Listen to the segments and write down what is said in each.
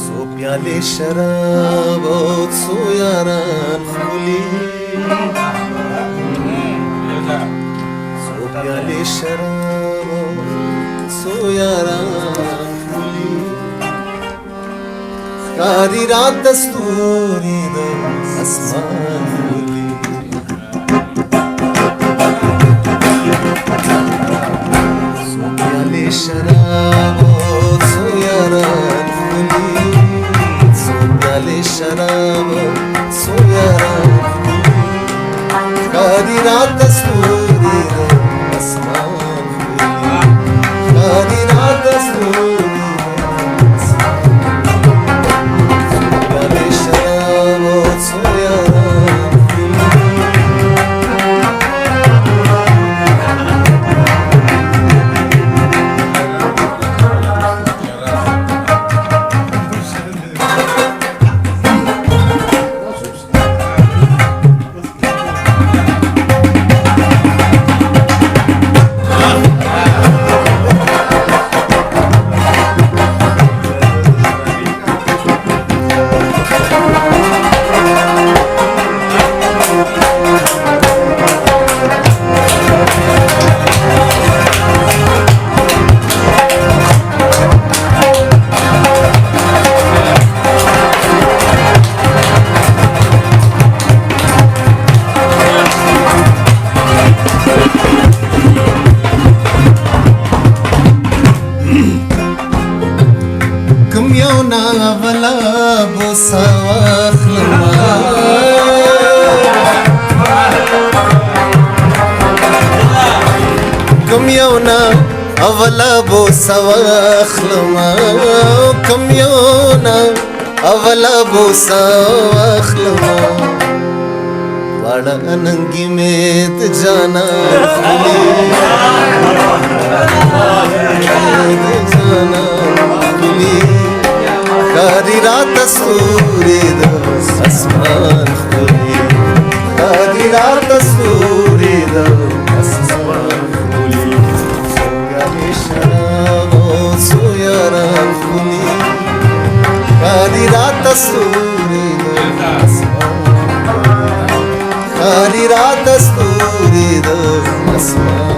प्याले शराब सो यारान खुली सो प्याले शराब सो यारान खुली कारी रात दस्तूरी द आसमान खुली सो प्याले शराब सो यारान खुली शराब सोयारा कारी रात दस्तूरी आसमान कारी रात दस्तूरी शराब सोयारा ولا بوسة واخلما كم يونا أولا بوسة واخلما كم يونا أولا بوسة واخلما वाड़ा अनंगी में जाना जाना कारी रात सूरी आसमान खुली कारी रात सूरी आसमान खुली प्याली शराब सोयारा खुली कारी रात सूरी आसमान कारी रात सूरी आसमान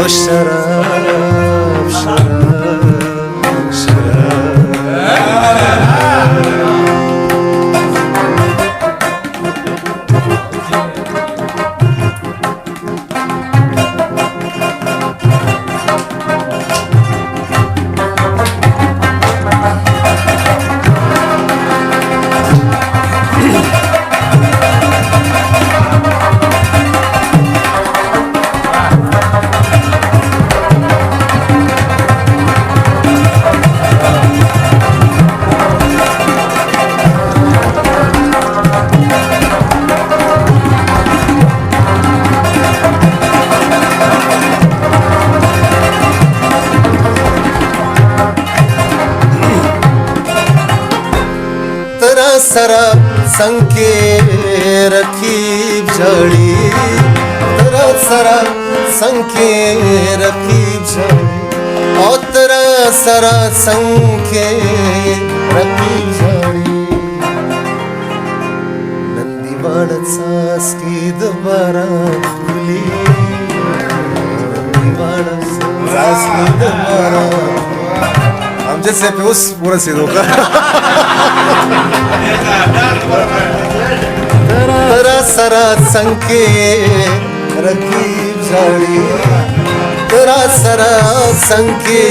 शराब शराब शराब सरा संके रखी झड़ी तेरा सरा संके रखी झड़ी और तेरा सरा संके रखी झड़ी नंदी वाड़त सास की दोबारा खुली नंदी वाड़त सास की दोबारा हम जैसे पे उस पूरा सीधो का तेरा सरा संके रकीब झाड़ी तेरा सरा संके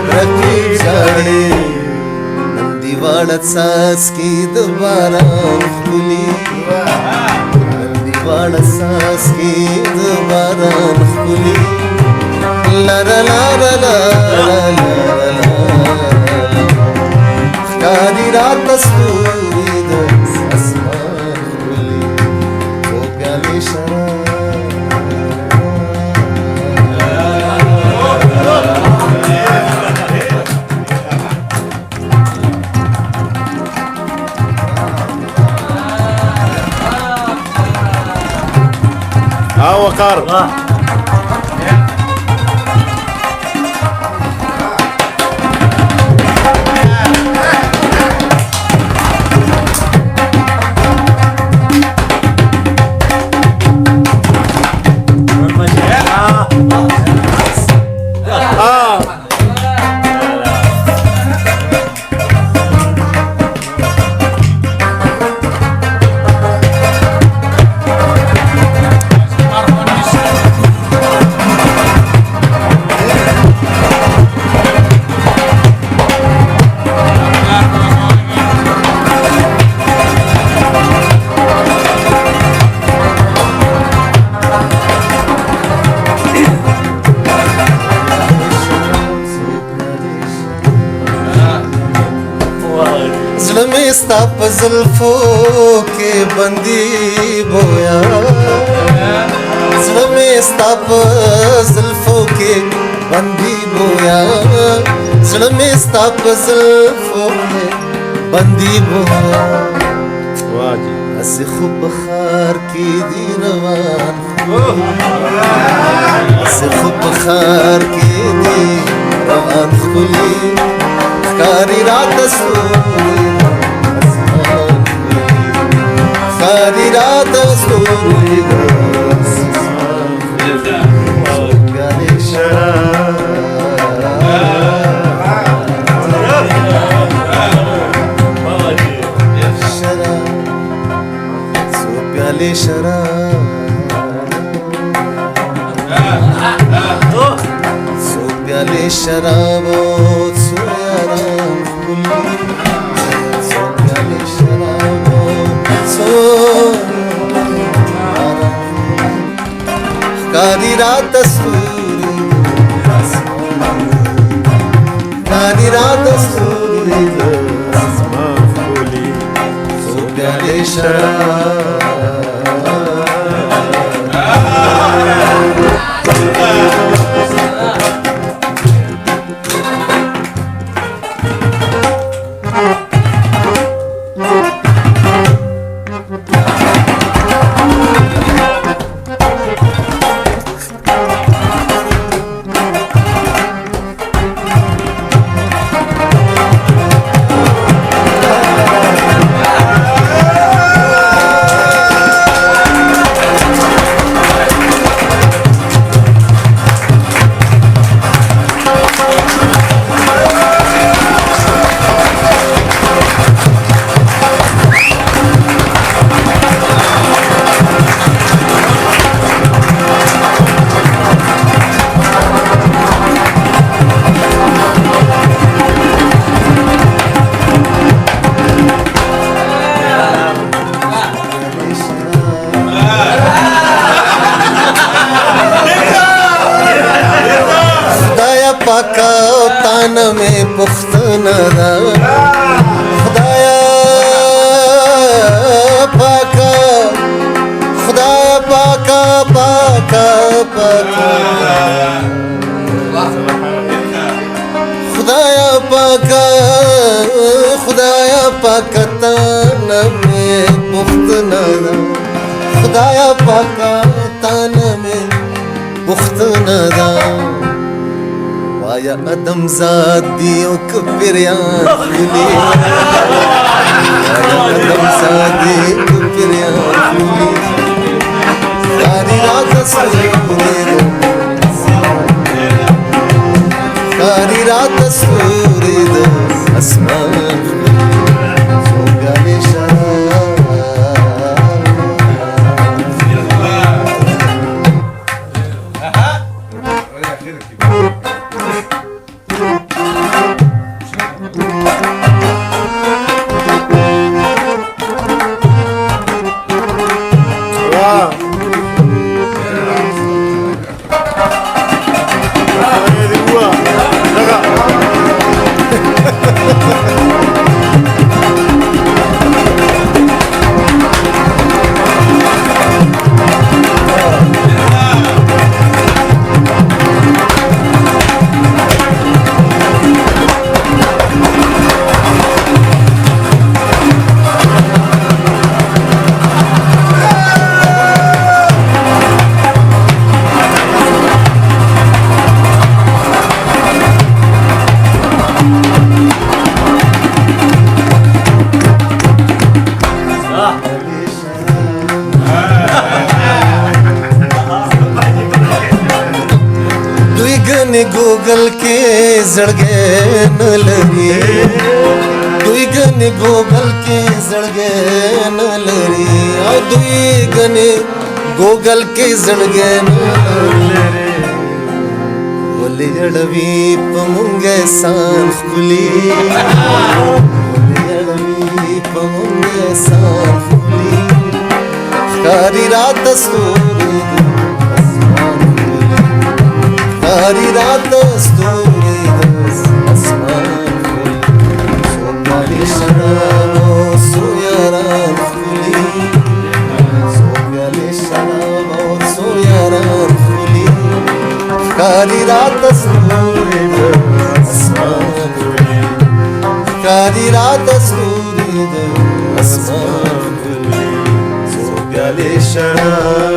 रकीब झाड़ी नंदी वाड़त सास की दोबारा खुली नंदी वाड़त सास की दोबारा खुली लरा लरा लरा कारी रात सूरी आसमान खुली वो प्याली शराब ها وقار زلمي ستا په زلفو کې بندي بویا زلمي ستا په زلفو کې بندي بویا زلمي ستا په زلفو کې بندي بویا واجي اسې خو بخار کې دی روان اسې خو بخار کې دی روان خولي ښکاري راته ستوري ښکاري راته ستوري څوګانې شراب څو پیالې شراب څو پیالې شراب څو یاران ښکلي څو پیالې شراب څو ښکاري راته ستوري ښکاري راته ستوري اسمان خولي څو پیالې شراب پاکا تان میں پختنا دا خدایا پاکا خدایا پاکا پاکا پاکا خدایا پاکا خدایا پاکا تان میں پختنا دا خدایا پاکا تان میں پختنا دا یا ادم ذات دیو کپریان خلی یا ادم ذات دیو کپریان خلی کاری رات سوری کاری رات سوری اسمان سوگالی شراب गने गूगल के जड़गे न लरी दुई गने गूगल के जड़गे न लरी दुई गने गूगल के जड़गे न लरी बोले जड़वी पमुंगे सान खुली बोले जड़वी पमुंगे सान खुली कारी रात सूरी कारी रात सूरी आसमान सोम्याली शराबो सोयारान खुली सोम्याली शराबो सोयारान खुली कारी रात सूरी आसमान कारी रात सूरी आसमान सोम्याली शराबो